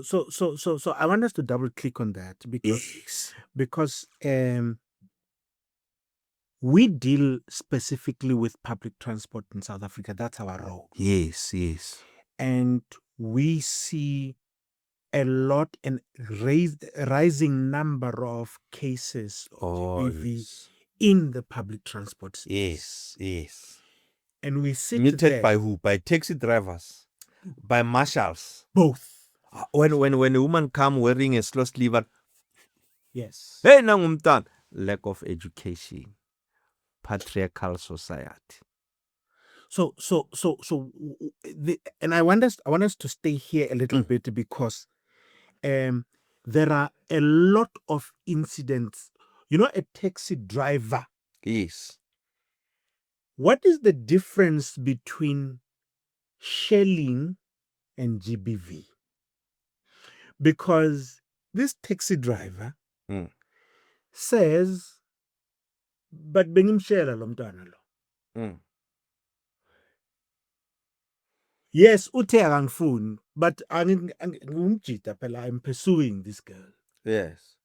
So I want us to double click on that because we deal specifically with public transport in South Africa. That's our role. Yes. And we see a lot and rising number of cases of GBV in the public transport space. Yes. And we sit Muted there. by who? By taxi drivers, by marshals. Both. When a woman come wearing a slow sleeve, Yes. hey, nangumtan, lack of education, patriarchal society. And I want us to stay here a little bit because there are a lot of incidents. A taxi driver. Yes. What is the difference between shelling and GBV? Because this taxi driver says, but bengimshela lo mntwana lo. Yes, uthe akangifuni, but ngumjita phela, I'm pursuing this girl. Yes.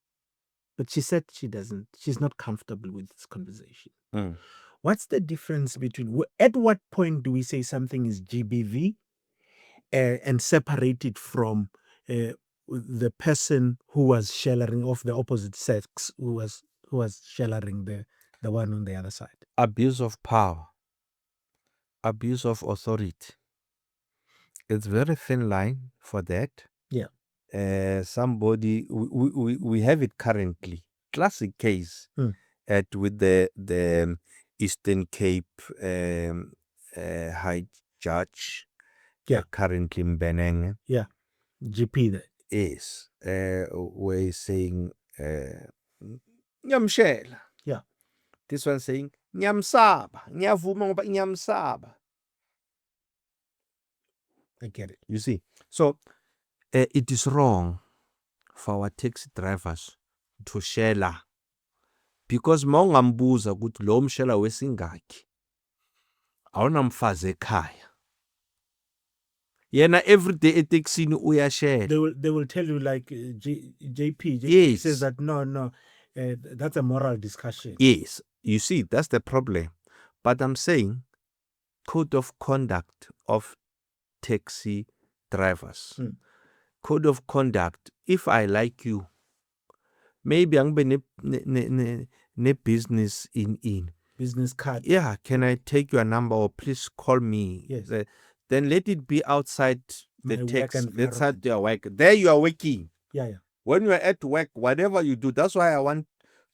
But she said she's not comfortable with this conversation. What's the difference between, at what point do we say something is GBV and separate it from the person who was shelling of the opposite sex, who was shelling the one on the other side? Abuse of power, abuse of authority. It's very thin line for that. Yeah. Somebody we have it currently. Classic case with the Eastern Cape High Judge. Currently in Beneng. Yeah. GP there. Yes. We're saying Nyamshela. Yeah. This one saying Nyamsaba. Nyavuma ngoba Nyamsaba. I get it. You see. So it is wrong for our taxi drivers to share because mawungambuza ukuthi lo mshela wesingaki awunamfazi ekhaya yena everyday etaxini uyashare. They will tell you like JP yes. says that no that's a moral discussion. Yes, you see, that's the problem. But I'm saying code of conduct of taxi drivers. Code of conduct. If I like you, maybe I'm ne business in business card. Yeah, can I take your number or please call me? Yes. Then let it be outside the taxi. Let's start your work. There you are working. Yeah. When you are at work, whatever you do, that's why I want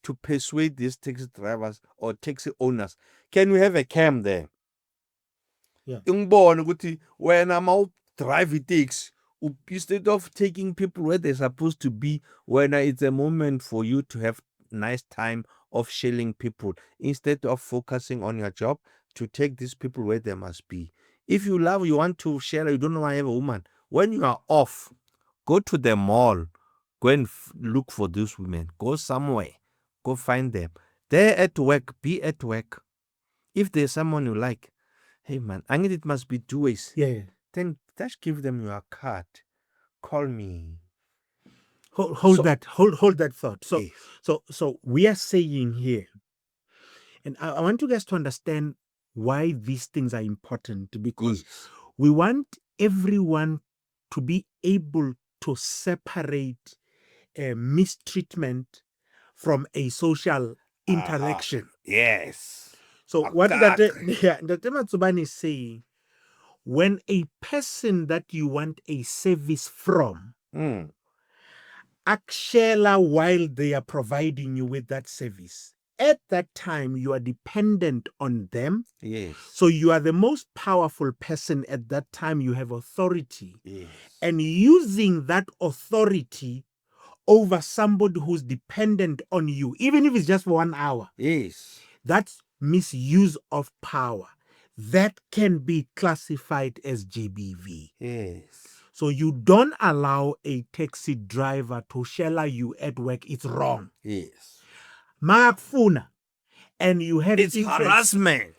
to persuade these taxi drivers or taxi owners. Can we have a cam there? Yeah. When I'm out drive taxi, instead of taking people where they're supposed to be, when it's a moment for you to have nice time of shelling people, instead of focusing on your job, to take these people where they must be. If you want to share, you don't want to have a woman. When you are off, go to the mall, go and look for these women. Go somewhere, go find them. They're at work, be at work. If there's someone you like, hey man, I mean it must be 2 ways. Yeah. Then just give them your card. Call me. Hold that thought. So we are saying here, and I want you guys to understand why these things are important, because we want everyone to be able to separate mistreatment from a social interaction. Yes. So what Dr. Matsubani is saying, when a person that you want a service from akshela while they are providing you with that service, at that time you are dependent on them. Yes. So you are the most powerful person at that time. You have authority. Yes. And using that authority over somebody who's dependent on you, even if it's just for 1 hour. Yes. That's misuse of power. That can be classified as GBV. Yes. So you don't allow a taxi driver to shell you at work. It's wrong. Yes. Magfuna. And you have it's harassment.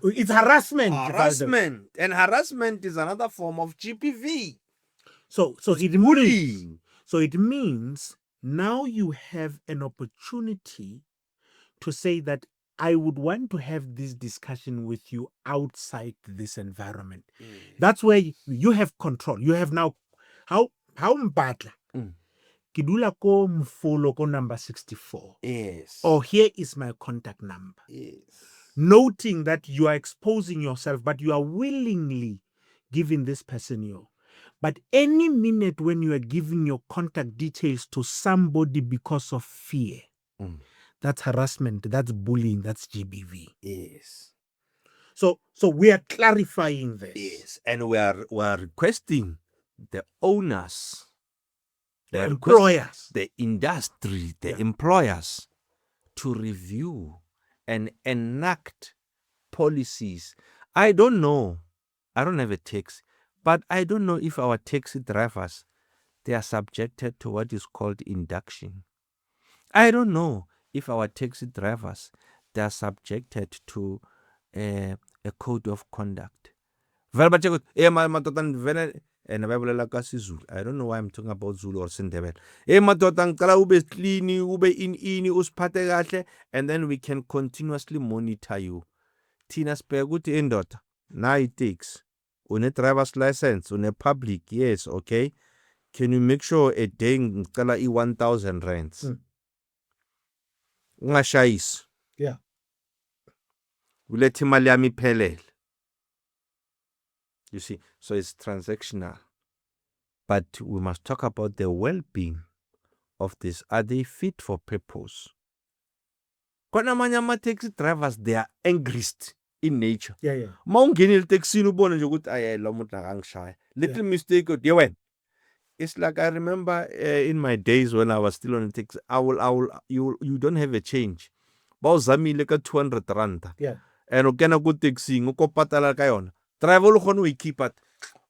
It's harassment. Harassment. And harassment is another form of GBV. So It's it means bullying. so it means now you have an opportunity to say that I would want to have this discussion with you outside this environment. That's where you have control. You have now how mpatla. Kidula ko mfolo ko number 64. Yes. Or here is my contact number. Yes. Noting that you are exposing yourself, but you are willingly giving this person your. But any minute when you are giving your contact details to somebody because of fear, that's harassment, that's bullying, that's GBV. Yes. So we are clarifying this. Yes. And we are requesting the owners, The employers, the industry, the Yeah. employers to review and enact policies. I don't know. I don't have a taxi, but I don't know if our taxi drivers, they are subjected to what is called induction. I don't know if our taxi drivers, they are subjected to a code of conduct. And I don't know why I'm talking about Zulu or Sindebele. Ube clean, ube in, usiphathe kahle, and then we can continuously monitor you. Tina sibheka ukuthi indoda na i-taxi, une driver's license, une public, yes, okay. Can you make sure a day ngicela i-1,000 rands? Ungashayisi. Yeah. Ulethe imali yami iphelele. You see, so it's transactional. But we must talk about the well-being of this. Are they fit for purpose? Kwanamanye ama-taxi drivers, they are angriest in nature. Yeah. Ma ungenile taxini ubone nje ukuthi ayi lo muntu akangishaya. Little mistake uthi wena. It's like I remember in my days when I was still on a taxi, you don't have a change. Bawuzamile ka 200 rand. Yeah. And ukena ku taxi ngokopatala ka yona. Driver lo khona uyikhipha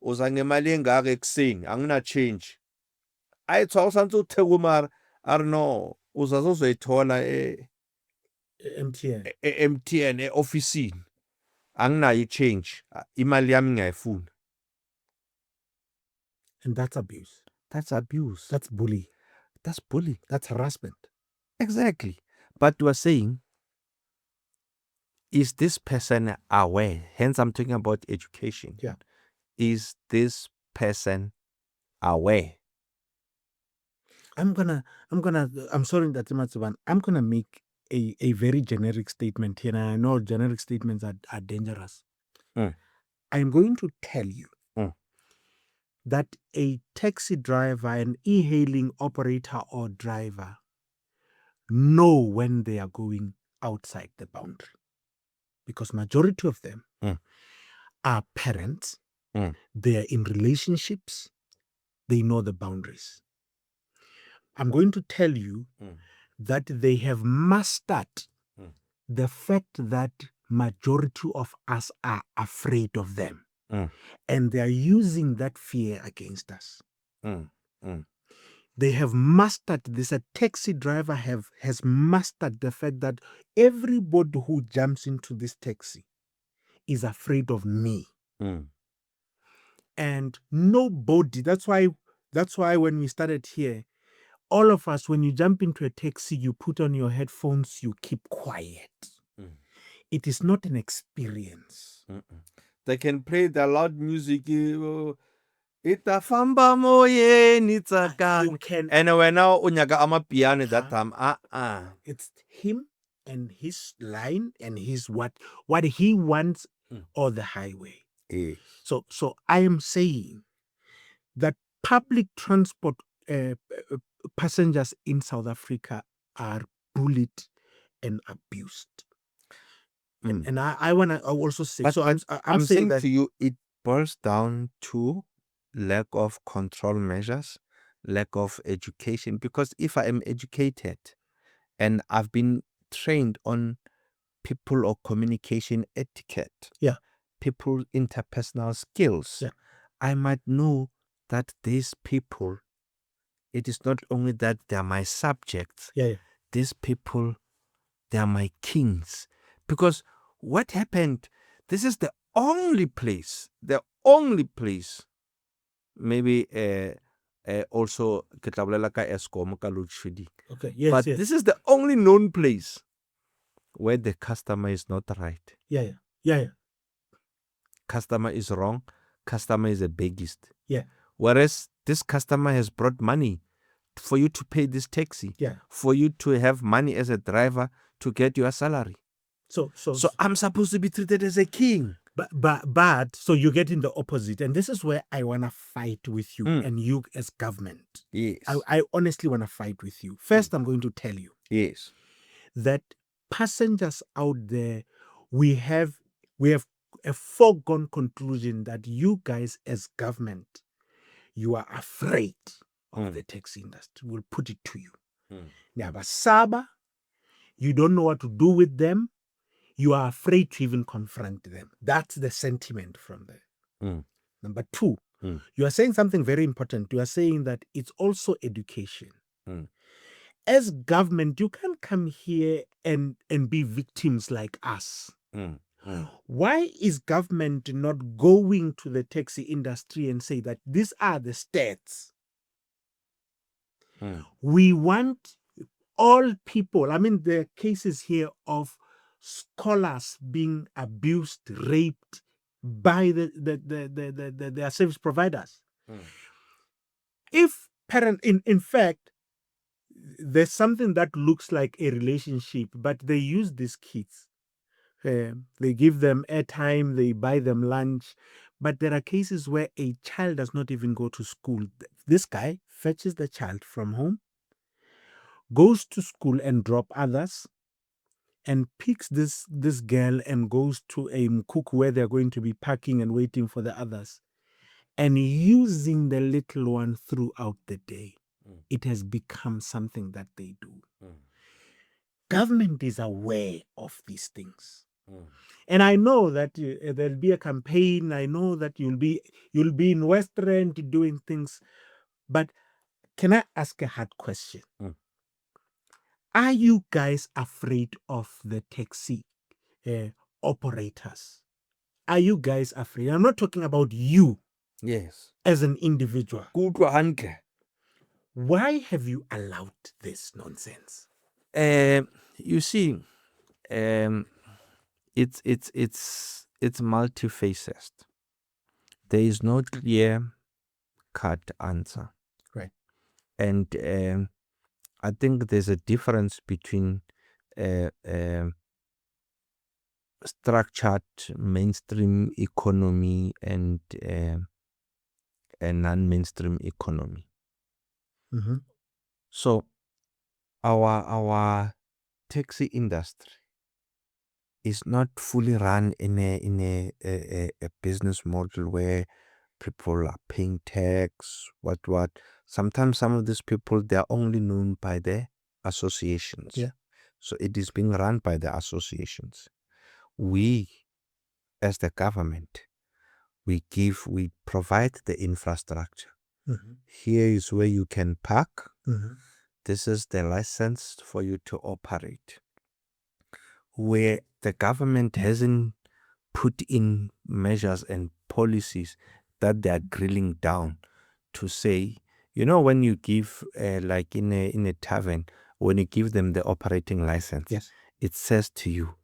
uza ngemali engaka ekuseni angina change. Ayithiwa usantse utheka mara arino uzazoyithola MTN officeini. Anginayo change. Imali yami ngiyayifuna. And that's abuse. That's abuse. That's bullying. That's bullying. That's harassment. Exactly. But we are saying, is this person aware? Hence, I'm talking about education. Yeah. Is this person aware? I'm sorry that I'm gonna make a very generic statement here. And I know generic statements are dangerous. I'm going to tell you that a taxi driver, an e-hailing operator or driver know when they are going outside the boundary. Because majority of them are parents, they are in relationships, they know the boundaries. I'm going to tell you that they have mastered the fact that majority of us are afraid of them. And they are using that fear against us. They have mastered this. A taxi driver has mastered the fact that everybody who jumps into this taxi is afraid of me. And nobody, that's why when we started here, all of us, when you jump into a taxi, you put on your headphones, you keep quiet. It is not an experience. They can play the loud music. Itafamba moyeni tsaka. You can, And when now unyaka amapiano that time. It's him and his line and his what he wants or the highway. So I am saying that public transport passengers in South Africa are bullied and abused. And I want to also say, but so I'm saying that to you, it boils down to lack of control measures, lack of education. Because if I am educated and I've been trained on people or communication etiquette, people interpersonal skills, I might know that these people, it is not only that they are my subjects, these people, they are my kings. Because what happened, this is the only place maybe also ke tla bolela ka Eskom ka load shedding. Okay. Yes. But yes. this is the only known place where the customer is not right. Yeah. Yeah. Yeah. Yeah. Customer is wrong. Customer is a beggist. Yeah. Whereas this customer has brought money for you to pay this taxi, Yeah. for you to have money as a driver to get your salary. So I'm supposed to be treated as a king. But so you get in the opposite, and this is where I wanna fight with you and you as government. Yes. I honestly wanna fight with you. First, I'm going to tell you Yes. that passengers out there, we have a foregone conclusion that you guys as government, you are afraid of the taxi industry. We'll put it to you. Saba, you don't know what to do with them. You are afraid to even confront them. That's the sentiment from there. Number two, you are saying something very important. You are saying that it's also education. As government, you can't come here and be victims like us. Why is government not going to the taxi industry and say that these are the stats? We want all people. I mean, there are cases here of scholars being abused, raped by their service providers. If in fact, there's something that looks like a relationship, but they use these kids. They give them airtime, they buy them lunch. But there are cases where a child does not even go to school. This guy fetches the child from home, goes to school and drop others, and picks this girl and goes to a mkuku where they're going to be parking and waiting for the others, and using the little one throughout the day. It has become something that they do. Government is aware of these things. And I know that there'll be a campaign. I know that you'll be in Western doing things. But can I ask a hard question? Are you guys afraid of the taxi operators? Are you guys afraid? I'm not talking about you. Yes. As an individual. Why have you allowed this nonsense? You see, it's multifaceted. There is no clear cut answer. Right. And I think there's a difference between structured mainstream economy and a non-mainstream economy. So our taxi industry is not fully run in a business model where people are paying tax, what. Sometimes some of these people, they are only known by their associations. Yeah. So it is being run by the associations. We, as the government, we provide the infrastructure. Here is where you can park. This is the license for you to operate. Where the government hasn't put in measures and policies that they are drilling down to say, when you give, like in a tavern, when you give them the operating license, yes, it says to you,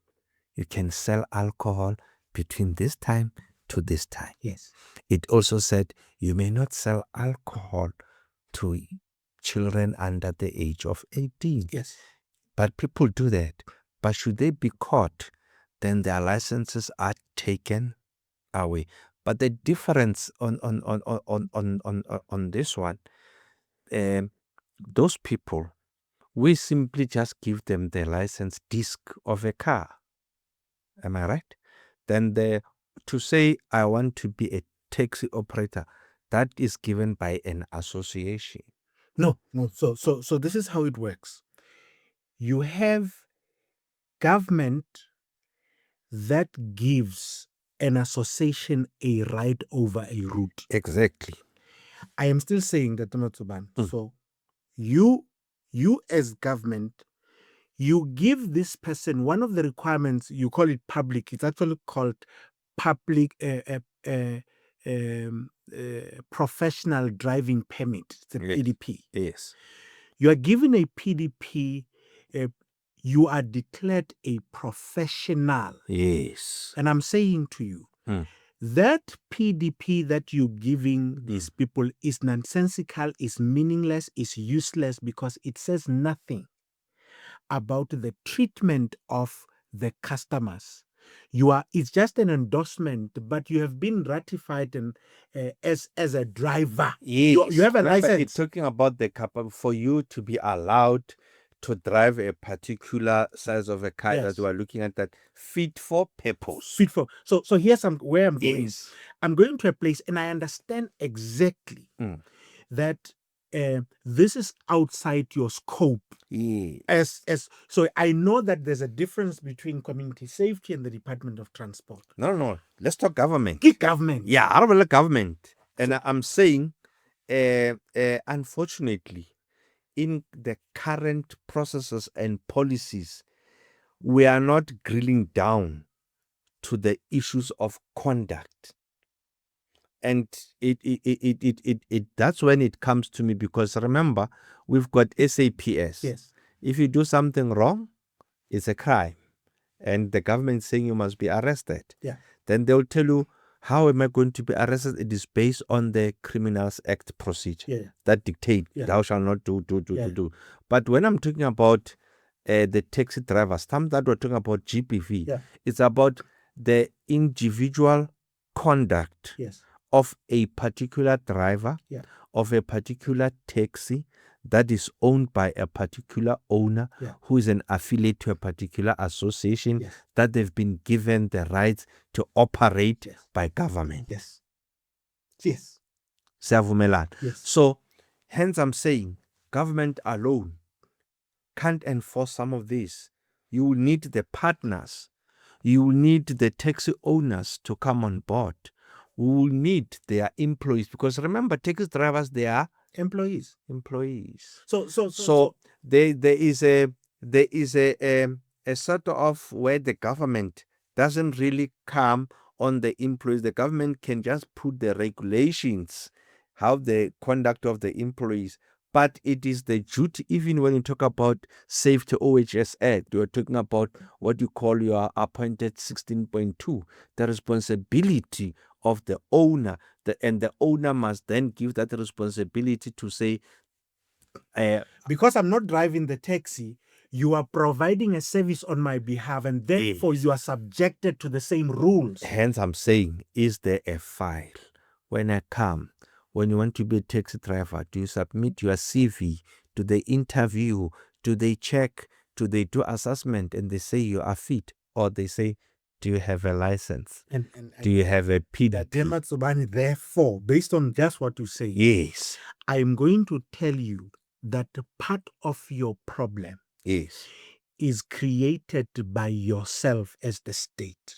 you can sell alcohol between this time to this time. Yes. It also said you may not sell alcohol to children under the age of 18. Yes. But people do that. But should they be caught, then their licenses are taken away. But the difference on this one, those people, we simply just give them the license disc of a car. Am I right? Then to say I want to be a taxi operator, that is given by an association. No. So this is how it works. You have government that gives an association a right over a route. Exactly. I am still saying that, So you as government, you give this person one of the requirements. You call it public. It's actually called public professional driving permit, the Yes. PDP. Yes. You are given a PDP, you are declared a professional. Yes. And I'm saying to you, that PDP that you're giving these people is nonsensical, is meaningless, is useless because it says nothing about the treatment of the customers. It's just an endorsement, but you have been ratified and as a driver. Yes. You have a Remember, license. it's talking about the for you to be allowed to drive a particular size of a car Yes. that we are looking at, that fit for purpose. Fit for so here's where I'm going. Yes. I'm going to a place, and I understand exactly that this is outside your scope. Yes. So I know that there's a difference between community safety and the Department of Transport. No. Let's talk government. Government. Yeah, I don't government. And I'm saying, unfortunately, in the current processes and policies, we are not drilling down to the issues of conduct. And that's when it comes to me, because remember, we've got SAPS. Yes. If you do something wrong, it's a crime. And the government saying you must be arrested. Yeah. Then they'll tell you, how am I going to be arrested? It is based on the Criminals Act procedure that dictate thou shalt not do. But when I'm talking about the taxi drivers, some that we're talking about GBV, it's about the individual conduct of a particular driver, of a particular taxi that is owned by a particular owner who is an affiliate to a particular association that they've been given the rights to operate by government. Yes. Siyavumelana. So, hence I'm saying, government alone can't enforce some of this. You will need the partners. You will need the taxi owners to come on board. We will need their employees, because remember, taxi drivers, they are employees. So there is a sort of where the government doesn't really come on the employees. The government can just put the regulations, how the conduct of the employees. But it is the duty, even when you talk about Safety OHS Act, you're talking about what you call your appointed 16.2, the responsibility of the owner, and the owner must then give that responsibility to say, because I'm not driving the taxi, you are providing a service on my behalf, and therefore you are subjected to the same rules. Hence, I'm saying, is there a file? When I come, when you want to be a taxi driver, do you submit your CV? Do they interview? Do they check? Do they do assessment and they say you are fit? Or they say, do you have a license? Do you have a PDP? Therefore, based on just what you say, yes, I'm going to tell you that part of your problem is created by yourself as the state.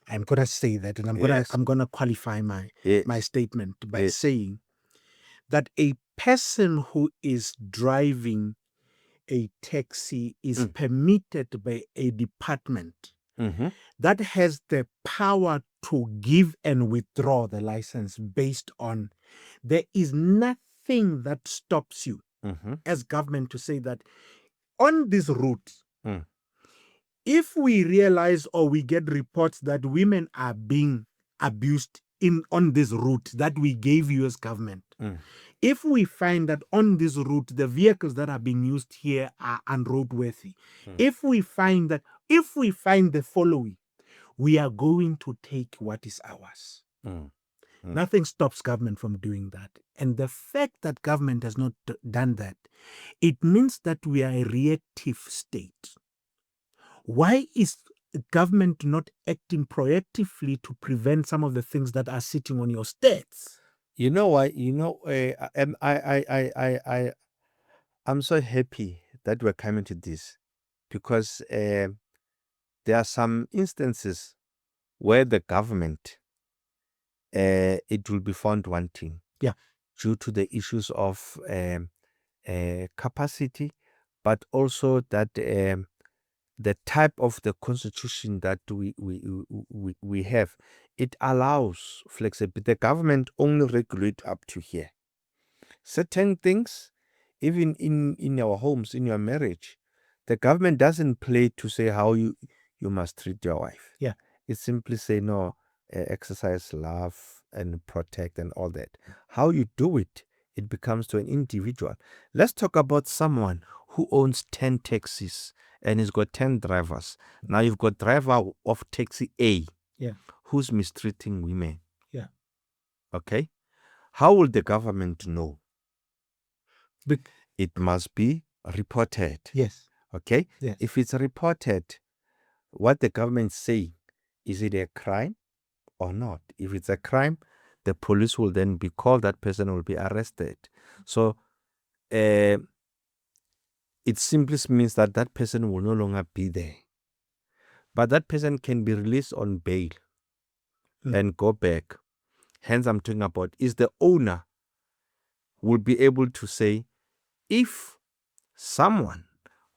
I'm going to say that, and I'm going to qualify my statement by saying that a person who is driving a taxi is permitted by a department that has the power to give and withdraw the license based on, there is nothing that stops you as government to say that on this route, if we realize or we get reports that women are being abused on this route that we gave you as government, if we find that on this route the vehicles that are being used here are unroadworthy, if we find the following, we are going to take what is ours. Nothing stops government from doing that. And the fact that government has not done that, it means that we are a reactive state. Why is government not acting proactively to prevent some of the things that are sitting on your states? You know why? I'm so happy that we're coming to this, because there are some instances where the government it will be found wanting, due to the issues of capacity, but also that the type of the constitution that we have, it allows flexibility. The government only regulate up to here. Certain things, even in our homes, in your marriage, the government doesn't play to say how you must treat your wife. Yeah. It simply say no, exercise love and protect and all that. How you do it, it becomes to an individual. Let's talk about someone who owns 10 taxis and he's got 10 drivers. Now you've got driver of taxi A, Yeah. who's mistreating women. Yeah. Okay? How will the government know? Bec- It must be reported. yes. Okay? Yes. If it's reported, what the government say, is it a crime or not? If it's a crime, the police will then be called, that person will be arrested. So it simply means that that person will no longer be there. But that person can be released on bail and go back. Hence, I'm talking about, is the owner will be able to say, if someone,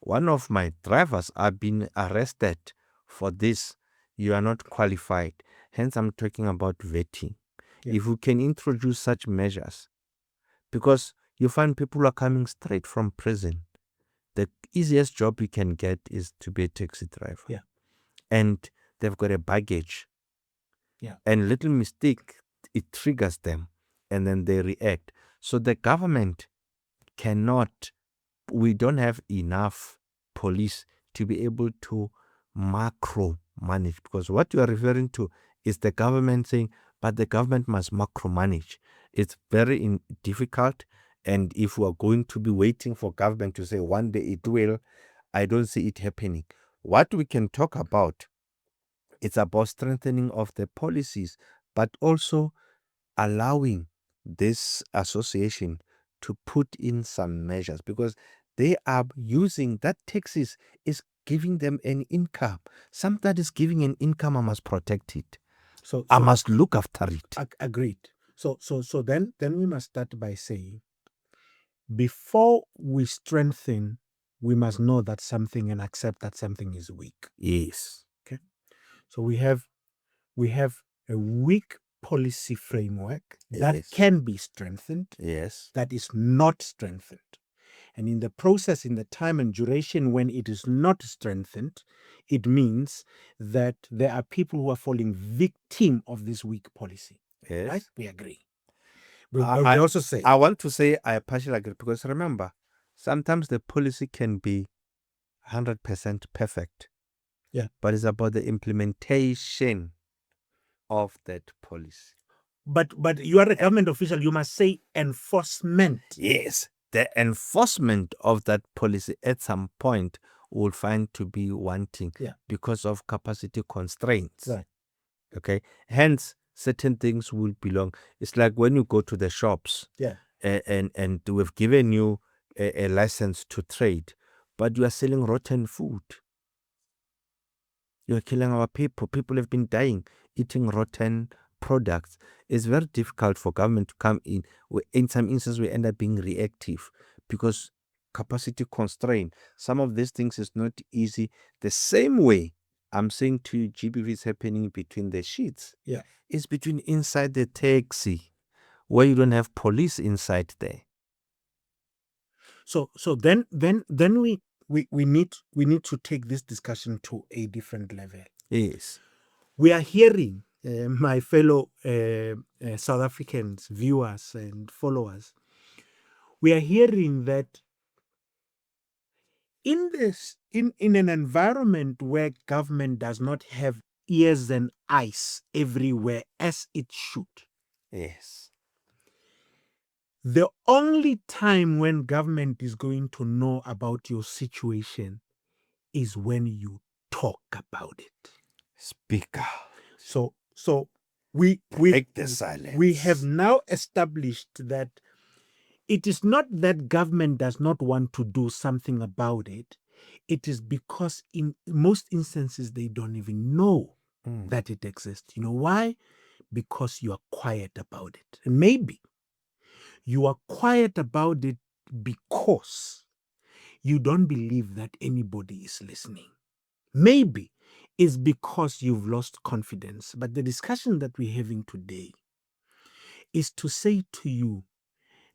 one of my drivers, are being arrested for this, you are not qualified. Hence, I'm talking about vetting. Yeah. If we can introduce such measures, because you find people are coming straight from prison, the easiest job you can get is to be a taxi driver. Yeah. And they've got a baggage. Yeah. And little mistake, it triggers them, and then they react. So the government cannot, we don't have enough police to be able to macro manage, because what you are referring to is the government saying, but the government must macro manage. It's very difficult, and if we are going to be waiting for government to say one day it will, I don't see it happening. What we can talk about, it's about strengthening of the policies, but also allowing this association to put in some measures, because they are using that taxes is giving them an income. Something that is giving an income, I must protect it. So I must look after it. agreed. So then we must start by saying, before we strengthen, we must know that something and accept that something is weak. Yes. Okay. So we have a weak policy framework that Yes. can be strengthened, Yes. that is not strengthened. And in the process, in the time and duration when it is not strengthened, it means that there are people who are falling victim of this weak policy. Yes. Right? We agree. I also say, I want to say I partially agree, because remember, sometimes the policy can be 100% perfect. Yeah. But it's about the implementation of that policy. But you are a government official, you must say enforcement. Yes. The enforcement of that policy at some point will find to be wanting, Yeah. because of capacity constraints. Right. Okay. Hence, certain things will belong. It's like when you go to the shops, Yeah. and we've given you a license to trade, but you are selling rotten food. You are killing our people. People have been dying eating rotten products. It's very difficult for government to come in. In some instances, we end up being reactive, because capacity constraint. Some of these things is not easy. The same way I'm saying to you, GBV is happening between the sheets. Yeah. It's between inside the taxi, where you don't have police inside there. So then we need to take this discussion to a different level. Yes. We are hearing, my fellow South Africans, viewers and followers, we are hearing that in an environment where government does not have ears and eyes everywhere as it should, Yes. the only time when government is going to know about your situation is when you talk about it. Speak out. So we Break the silence. we have now established that it is not that government does not want to do something about it. It is because in most instances they don't even know that it exists. You know why? Because you are quiet about it. And maybe you are quiet about it because you don't believe that anybody is listening. maybe it's because you've lost confidence. But the discussion that we're having today is to say to you,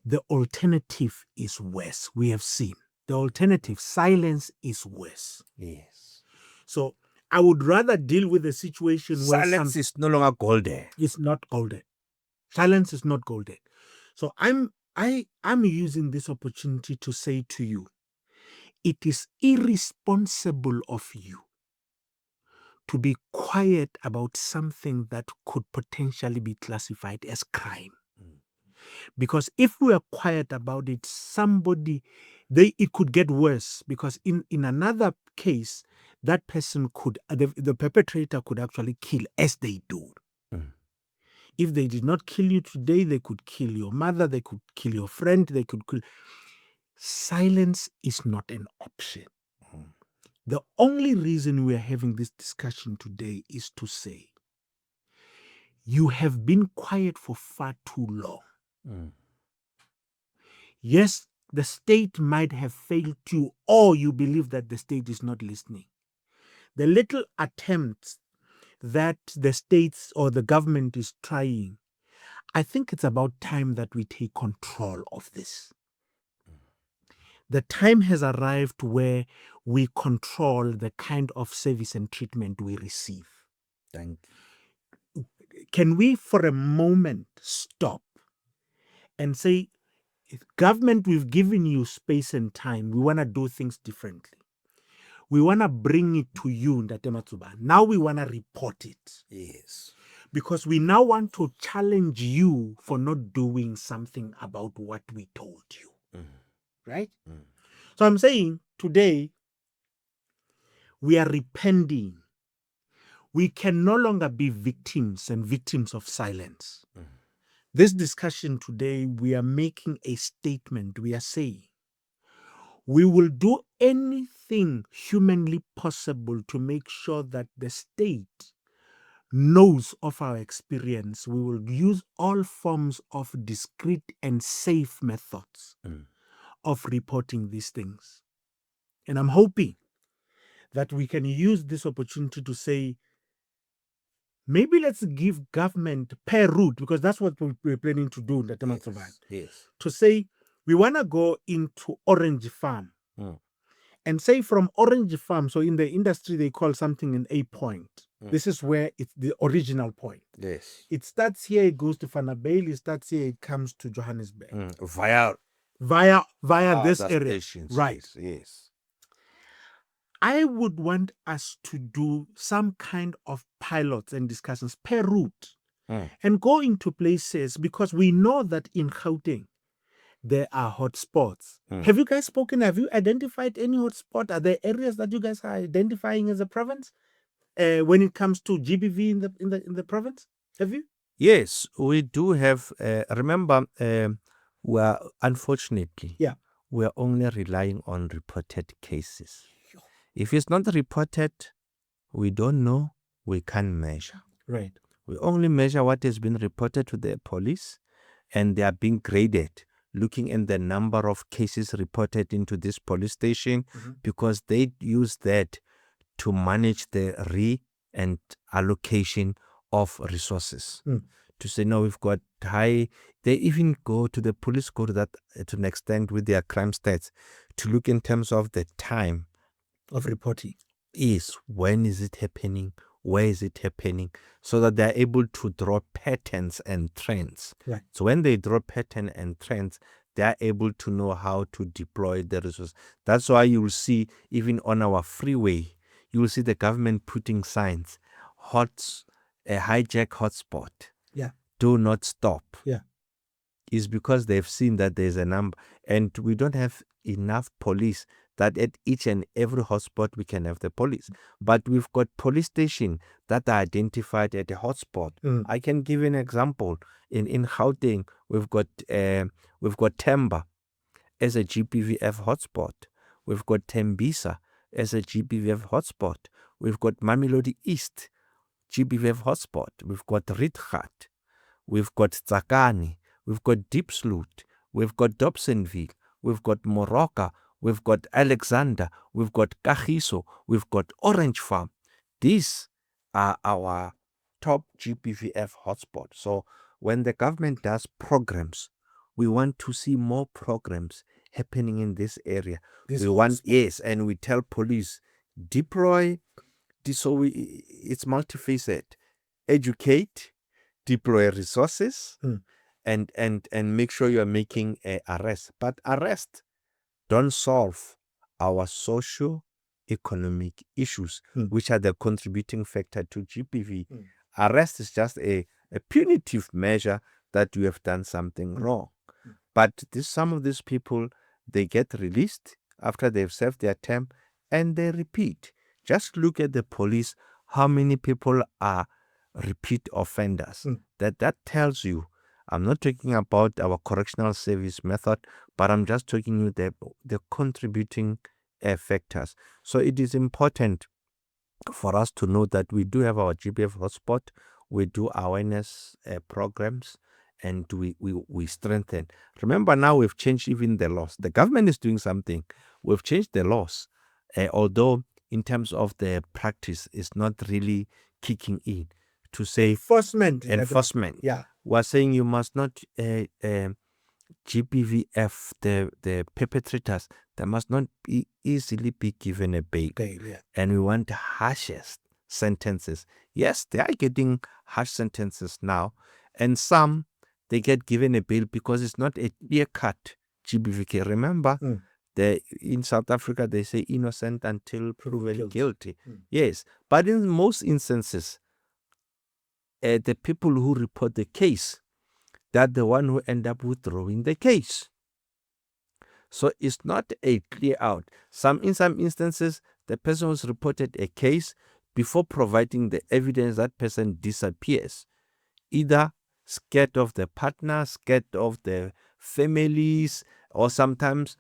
the alternative is worse. We have seen the alternative, silence, is worse. Yes. So I would rather deal with a situation where Silence is no longer golden. it's not golden. Silence is not golden. So I'm using this opportunity to say to you, it is irresponsible of you to be quiet about something that could potentially be classified as crime. Because if we are quiet about it, it could get worse, because in another case, that person could, the perpetrator could actually kill, as they do. If they did not kill you today, they could kill your mother, they could kill your friend, they could kill. Silence is not an option. The only reason we are having this discussion today is to say, you have been quiet for far too long. Yes, the state might have failed you, or you believe that the state is not listening. The little attempts that the states or the government is trying, I think it's about time that we take control of this. The time has arrived where we control the kind of service and treatment we receive. Thank you. Can we for a moment stop and say, government, we've given you space and time. We want to do things differently. We want to bring it to you, Ndate Matsuba. Now we want to report it. Yes. Because we now want to challenge you for not doing something about what we told you. Right? So I'm saying today, we are repenting. We can no longer be victims and victims of silence. This discussion today, we are making a statement. We are saying, we will do anything humanly possible to make sure that the state knows of our experience. We will use all forms of discreet and safe methods of reporting these things. And I'm hoping that we can use this opportunity to say, maybe let's give government per route, because that's what we're planning to do in the Temaxoban. Yes. To say, we want to go into Orange Farm. And say from Orange Farm, so in the industry, they call something an A point. This is where it's the original point. Yes. It starts here, it goes to Vanderbijl, it starts here, it comes to Johannesburg. Via this area. Stations. Right. Yes. I would want us to do some kind of pilots and discussions per route and go into places, because we know that in Gauteng, there are hotspots. Have you guys spoken? Have you identified any hotspot? Are there areas that you guys are identifying as a province when it comes to GBV in the province? Have you? Yes, we do have. Remember, we are unfortunately, we are only relying on reported cases. If it's not reported, we don't know. We can't measure. Right. We only measure what has been reported to the police, and they are being graded, looking at the number of cases reported into this police station, because they use that to manage the and allocation of resources. To say, no, we've got high. They even go to the police, go to that to an extent with their crime stats to look in terms of the time of reporting. Is when is it happening? Where is it happening? So that they're able to draw patterns and trends. Right. So when they draw pattern and trends, they're able to know how to deploy the resources. That's why you will see, even on our freeway, you will see the government putting signs, a hijack hotspot. Yeah. Do not stop. Yeah. Is because they've seen that there's a number, and we don't have enough police that at each and every hotspot we can have the police. But we've got police stations that are identified at a hotspot. I can give you an example. In Gauteng, we've got Temba as a GBVF hotspot. We've got Tembisa as a GBVF hotspot. We've got Mamelodi East GBVF hotspot. We've got Rietgat. We've got Tsakani. We've got Diepsloot. We've got Dobsonville. We've got Moroka. we've got Alexander, we've got Kagiso, we've got Orange Farm. These are our top GBVF hotspots. So when the government does programs, we want to see more programs happening in this area. This we want, hotspot. yes, and we tell police, deploy this. So it's multifaceted. Educate, deploy resources, and make sure you are making a arrest. But arrest don't solve our socio-economic issues, which are the contributing factor to GBV. Arrest is just a punitive measure that you have done something wrong. But some of these people, they get released after they've served their term and they repeat. Just look at the police, how many people are repeat offenders. That tells you. I'm not talking about our correctional service method, but I'm just talking you the contributing factors. So it is important for us to know that we do have our GBF hotspot. We do awareness programs, and we strengthen. Remember, now we've changed even the laws. The government is doing something. We've changed the laws, although in terms of the practice, it's not really kicking in. To say Enforcement. Yeah. We're saying you must not GBVF, the perpetrators, they must not be easily be given a bail. And we want harshest sentences. Yes, they are getting harsh sentences now, and some they get given a bail because it's not a clear-cut GBV. Remember, in South Africa they say innocent until proven guilty. Yes, but in most instances, the people who report the case, they're the one who end up withdrawing the case. So it's not a clear out. In some instances, the person who's reported a case, before providing the evidence, that person disappears. Either scared of the partner, scared of the families, or sometimes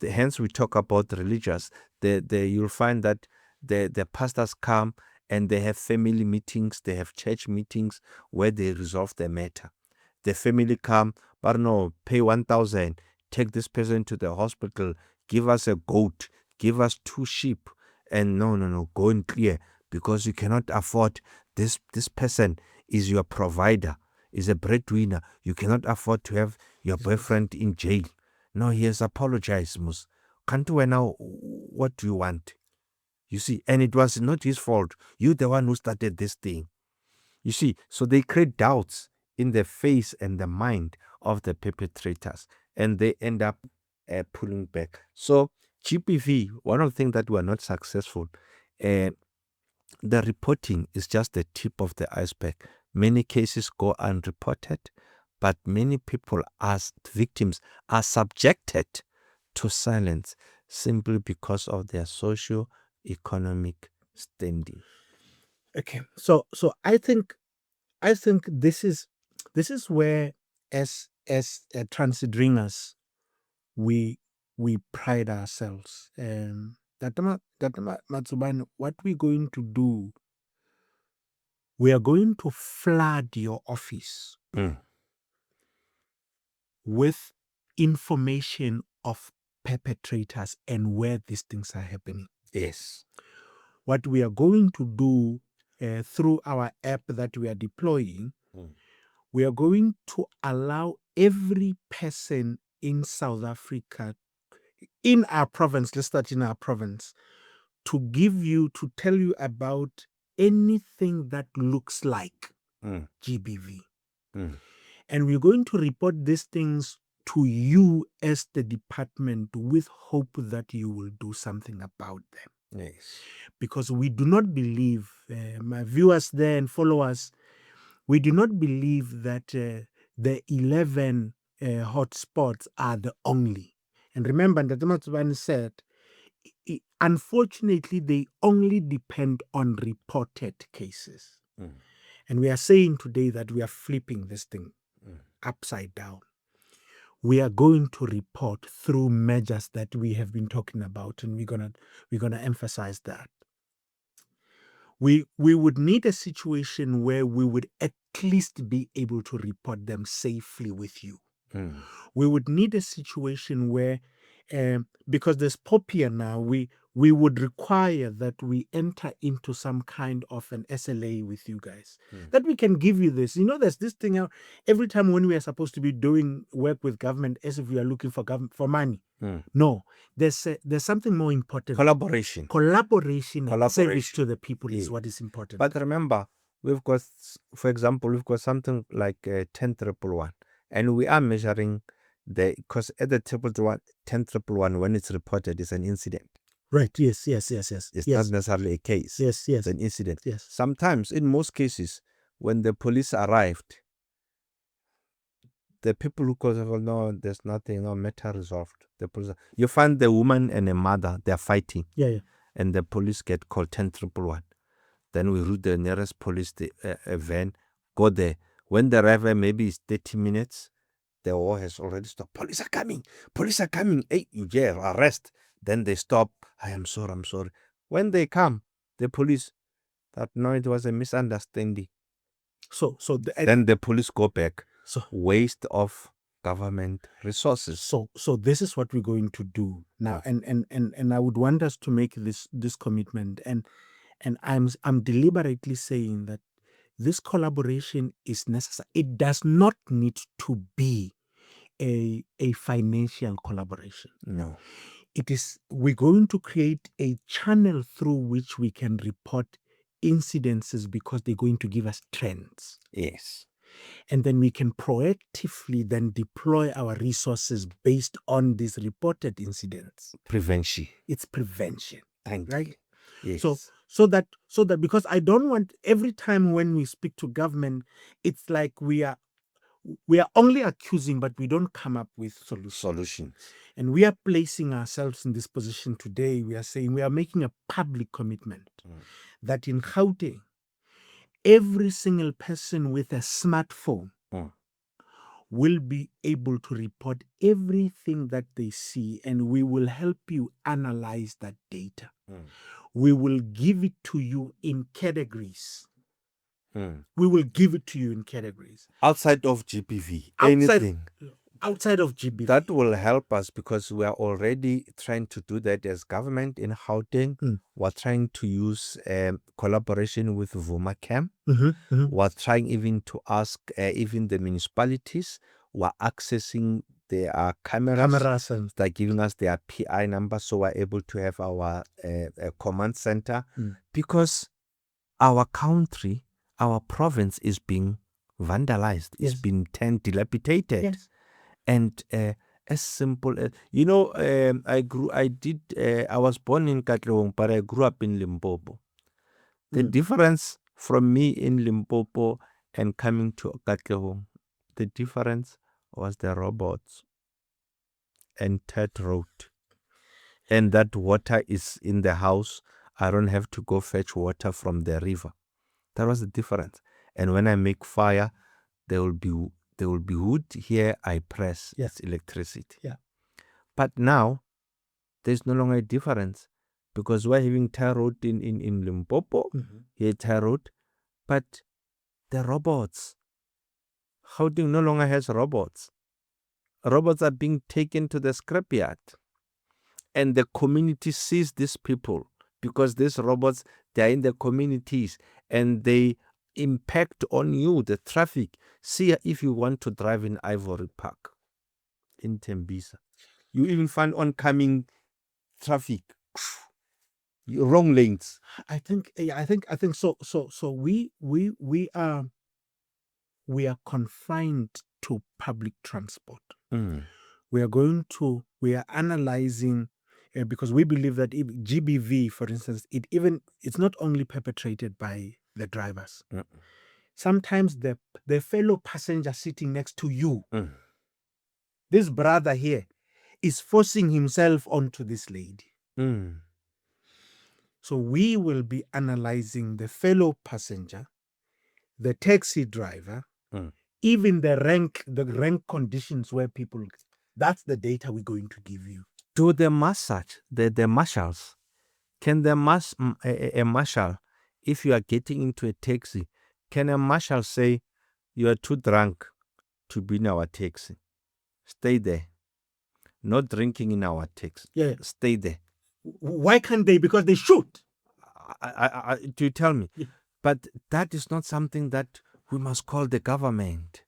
hence we talk about religious. You'll find that the pastors come and they have family meetings, they have church meetings where they resolve the matter. The family come, but no, pay 1,000, take this person to the hospital, give us a goat, give us 2 sheep, and no, go and clear, because you cannot afford this person is your provider, is a breadwinner. You cannot afford to have your boyfriend in jail. No, he has apologized, Mus. Can't we now, what do you want? You see, and it was not his fault. You're the one who started this thing. You see, so they create doubts in the face and the mind of the perpetrators, and they end up pulling back. So GBV, one of the things that were not successful, the reporting is just the tip of the iceberg. Many cases go unreported, but many people as victims are subjected to silence simply because of their socio-economic standing. Okay, so I think this is where, as transit ringers, we pride ourselves. Datama Matsubane, what we're going to do, we are going to flood your office with information of perpetrators and where these things are happening. Yes. What we are going to do through our app that we are deploying, we are going to allow every person in South Africa, in our province, let's start in our province, to tell you about anything that looks like GBV. And we're going to report these things to you as the department with hope that you will do something about them. Yes. Because we do not believe, my viewers there and followers, we do not believe that the 11 hotspots are the only. And remember, Ntatama Tsubane said, unfortunately, they only depend on reported cases. And we are saying today that we are flipping this thing upside down. We are going to report through measures that we have been talking about, and we're gonna emphasize that. We would need a situation where we would at least be able to report them safely with you. We would need a situation where Because there's POPIA now, we would require that we enter into some kind of an SLA with you guys, that we can give you this. There's this thing out every time when we are supposed to be doing work with government as if we are looking for money. No, there's something more important. Collaboration. And service to the people is what is important. But remember, we've got, for example, we've got something like 10,111, and we are measuring because at the 10,111, when it's reported, it's an incident. Right. Yes. It's not necessarily a case. Yes. It's an incident. Yes. Sometimes, in most cases, when the police arrived, the people who cause, well, no, there's nothing, no matter resolved. The police, you find the woman and a mother, they're fighting. Yeah. And the police get called 10,111. Then we route the nearest police van, go there. When they arrive, maybe it's 30 minutes, the war has already stopped. Police are coming. Hey, you jail, arrest. Then they stop. I'm sorry. When they come, the police, that no, it was a misunderstanding. Then the police go back. Waste of government resources. So this is what we're going to do now, and I would want us to make this commitment, and I'm deliberately saying that this collaboration is necessary. It does not need to be a financial collaboration. No. It is, we're going to create a channel through which we can report incidences because they're going to give us trends. Yes. And then we can proactively then deploy our resources based on these reported incidents. Prevention. It's prevention. Thank right? you. Yes. So that because I don't want every time when we speak to government, it's like we are only accusing, but we don't come up with solutions. And we are placing ourselves in this position today. We are saying we are making a public commitment that in Gauteng, every single person with a smartphone will be able to report everything that they see, and we will help you analyze that data. We will give it to you in categories. We will give it to you in categories. Outside of GBV, anything. Outside of GBV. That will help us because we are already trying to do that as government in Gauteng. We're trying to use collaboration with VumaCam. We're trying even to ask even the municipalities. We're accessing their cameras. They're giving us their PI number so we're able to have our command center. Because our country, our province is being vandalized. It's been dilapidated. Yes. And as simple as, I was born in Katlehong, but I grew up in Limpopo. The difference from me in Limpopo and coming to Katlehong, the difference was the robots and third road. And that water is in the house. I don't have to go fetch water from the river. That was the difference. And when I make fire, there will be wood here, I press. It's electricity. Yeah. But now, there's no longer a difference because we're having tar road in Limpopo, here tar road, but the robots, Gauteng no longer has robots. Robots are being taken to the scrapyard. And the community sees these people because these robots, they're in the communities and they impact on you, the traffic. See, if you want to drive in Ivory Park, in Tembisa, you even find oncoming traffic, wrong lanes. I think so. So we are confined to public transport. We are analyzing because we believe that GBV, for instance, it's not only perpetrated by the drivers. Sometimes the fellow passenger sitting next to you, this brother here, is forcing himself onto this lady. So we will be analyzing the fellow passenger, the taxi driver, even the rank conditions where people. That's the data we're going to give you. To the marshals, can a marshal, if you are getting into a taxi, can a marshal say, you are too drunk to be in our taxi? Stay there. no drinking in our taxi. Yeah. Stay there. Why can't they? Because they should. Do you tell me? Yeah. But that is not something that we must call the government.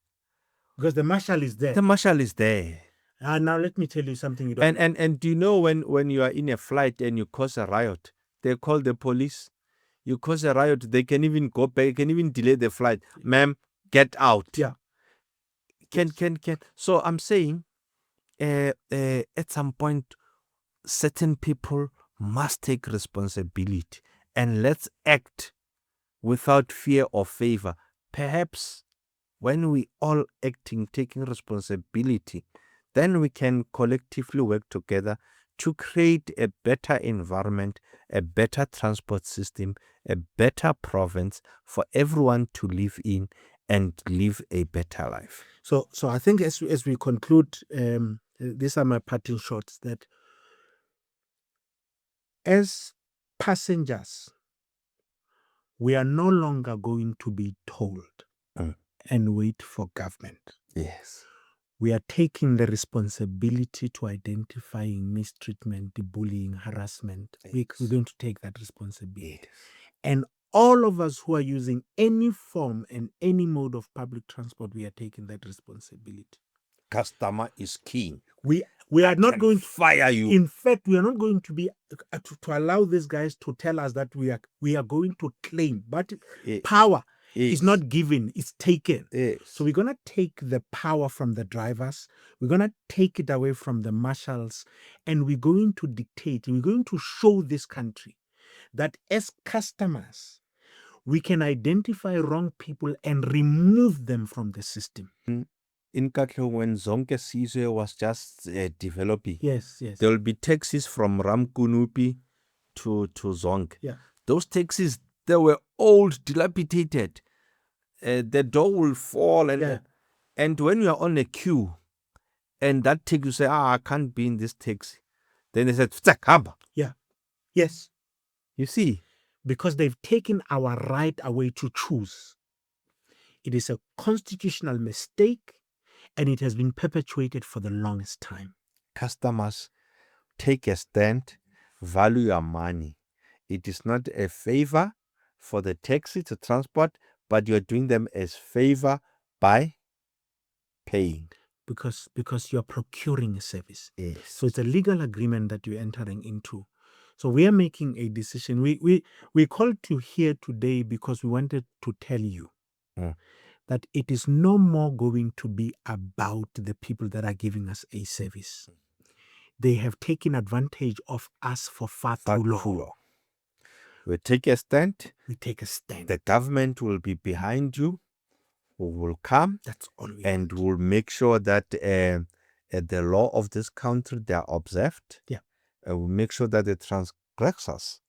Because the marshal is there. The marshal is there. Now let me tell you something you don't. And do you know when you are in a flight and you cause a riot, they call the police. You cause a riot, they can even go back, can even delay the flight. Ma'am, get out. Yeah. Can. So I'm saying, at some point, certain people must take responsibility, and let's act without fear or favor. Perhaps when we all acting, taking responsibility, then we can collectively work together to create a better environment, a better transport system, a better province for everyone to live in and live a better life. So I think as we conclude, these are my parting shots, that as passengers, we are no longer going to be told and wait for government. Yes. We are taking the responsibility to identifying mistreatment, bullying, harassment. Yes. We're going to take that responsibility. Yes. And all of us who are using any form and any mode of public transport, we are taking that responsibility. Customer is king. We are not going to fire you. In fact, we are not going to be to allow these guys to tell us that we are going to claim, but power is not given; it's taken. Yes. So we're gonna take the power from the drivers. We're gonna take it away from the marshals, and we're going to dictate. We're going to show this country that as customers, we can identify wrong people and remove them from the system. In Katlehong, when Zonke Sizwe was just developing, yes, there will be taxis from Ramkunupi to Zonke. Yeah. Those taxis, they were old, dilapidated. The door will fall, and when you are on a queue, and that taxi, you say, I can't be in this taxi. Then they said, Hamba. Yeah. Yes. You see? Because they've taken our right away to choose. It is a constitutional mistake, and it has been perpetuated for the longest time. Customers, take a stand, value your money. It is not a favor for the taxi to transport, but you're doing them as favor by paying. Because you're procuring a service. Yes. So it's a legal agreement that you're entering into. So we are making a decision. We called you here today because we wanted to tell you that it is no more going to be about the people that are giving us a service. They have taken advantage of us for far too long. We take a stand. We take a stand. The government will be behind you. We will come. That's all we and want. will make sure that the law of this country, they are observed. Yeah. We'll make sure that the transgressors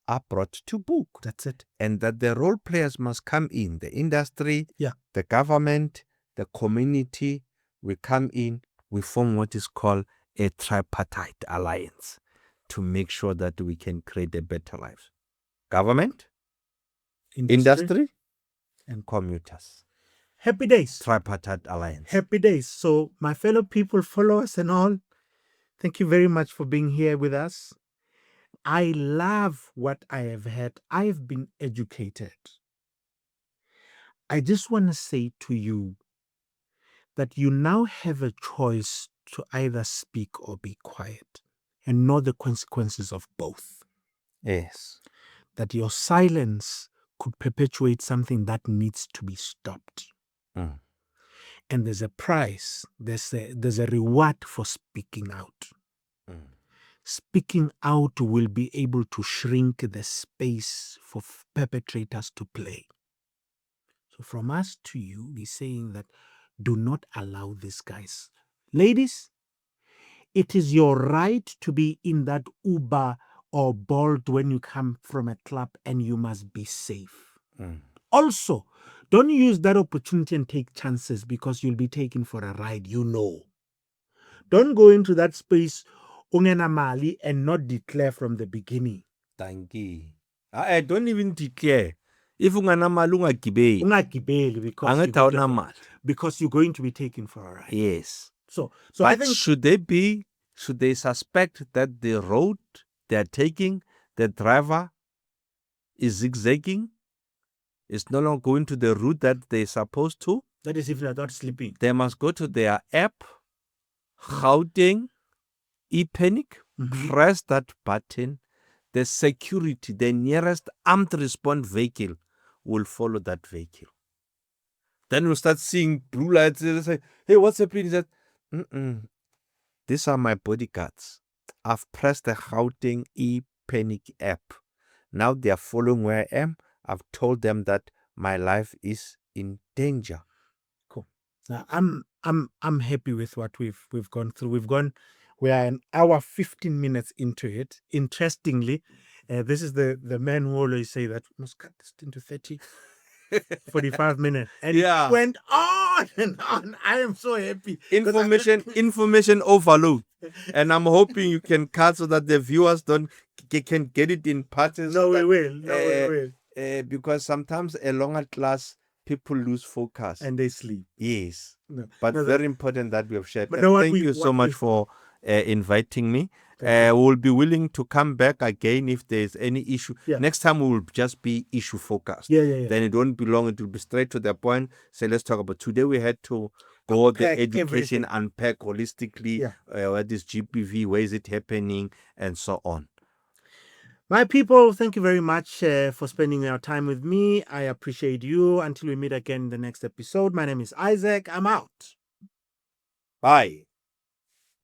are brought to book. That's it. And that the role players must come in. The industry, the government, the community, we come in, we form what is called a tripartite alliance to make sure that we can create a better life. Government, industry and commuters. Happy days. Tripartite alliance. Happy days. So my fellow people, followers and all, thank you very much for being here with us. I love what I have had. I have been educated. I just want to say to you that you now have a choice to either speak or be quiet and know the consequences of both. Yes. That your silence could perpetuate something that needs to be stopped. And there's a price, there's a reward for speaking out. Speaking out will be able to shrink the space for perpetrators to play. So from us to you, we're saying that do not allow these guys. Ladies, it is your right to be in that Uber or Bolt when you come from a club, and you must be safe. Also, don't use that opportunity and take chances because you'll be taken for a ride, Don't go into that space ungena mali and not declare from the beginning. Thank you. I don't even declare. If ungana mali because you're going to be taken for a ride. Yes. So but I think should there be should they suspect that the road they're taking, the driver is zigzagging, is no longer going to the route that they're supposed to, That is if they're not sleeping. they must go to their app, Gauteng, e-panic, press that button. The security, the nearest armed response vehicle will follow that vehicle. Then we'll start seeing blue lights. They say, hey, what's happening? He said, these are my bodyguards. I've pressed the Gauteng e-panic app. Now they are following where I am. I've told them that my life is in danger. Cool. Now, I'm happy with what we've gone through. We are an hour 15 minutes into it. Interestingly, this is the man who always say that we must cut this into 30, 45 minutes, and Yeah. it went on and on. I am so happy. 'Cause Information overload, and I'm hoping you can cut so that the viewers can get it in parts. No, we will. No, we will. Because sometimes a longer class, people lose focus And they sleep. Yes, No, but no, very important that we have shared. But no, Thank you so much for inviting me. We'll be willing to come back again if there's any issue. Yeah. Next time we will just be issue focused. Yeah. Then it won't be long. It will be straight to the point. So let's talk about today. We had to go Unpack the education, everything. unpack holistically. What is GBV? Where is it happening? And so on. My people, thank you very much for spending your time with me. I appreciate you. Until we meet again in the next episode, my name is Isaac. I'm out. Bye.